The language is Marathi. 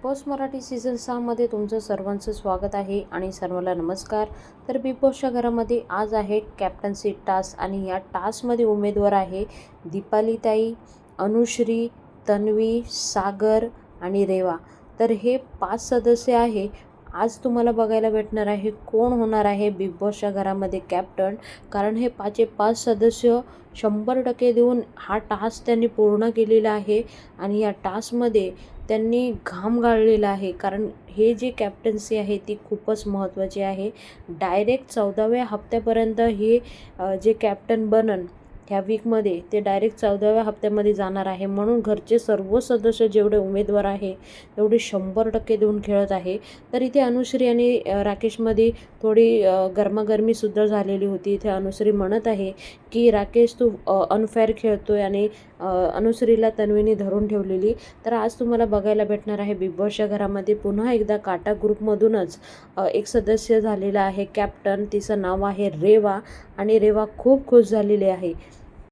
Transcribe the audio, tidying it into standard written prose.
बॉस मराठी सीझन 6 मध्ये तुमचं सर्वांचं स्वागत आहे आणि सर्वांना नमस्कार. तर बिग बॉसच्या घरामध्ये आज आहे कॅप्टन्सी टास्क आणि या टास्कमध्ये उमेदवार आहे दीपालीताई, अनुश्री, तन्वी, सागर आणि रेवा. तर हे 5 सदस्य आहे. आज तुम्हाला बघायला भेटणार आहे कोण होणार आहे बिग बॉसच्या घरामध्ये कॅप्टन. कारण हे 5 सदस्य 100% देऊन हा टास्क त्यांनी पूर्ण केलेला आहे आणि या टास्कमध्ये त्यांनी घाम गाळलेला आहे. कारण हे जे कॅप्टन्सी आहे ती खूपच महत्त्वाची आहे. डायरेक्ट 14व्या हप्त्यापर्यंत हे जे कॅप्टन बनन ह्या वीकमध्ये ते डायरेक्ट 14व्या हप्त्यामध्ये जाणार आहे. म्हणून घरचे सर्व सदस्य जेवढे उमेदवार आहे तेवढे 100% देऊन खेळत आहे. तर इथे अनुश्री आणि राकेशमध्ये थोडी गरमागरमीसुद्धा झालेली होती. इथे अनुश्री म्हणत आहे की राकेश तू अनफेअर खेळतोय आणि अनुश्रीला तन्वीने धरून ठेवलेली. तर आज तुम्हाला बघायला भेटणार आहे बिग बॉसच्या घरामध्ये पुन्हा एकदा काटा ग्रुपमधूनच एक सदस्य झालेला आहे कॅप्टन. तिचं नाव आहे रेवा आणि रेवा खूप खुश झालेली आहे.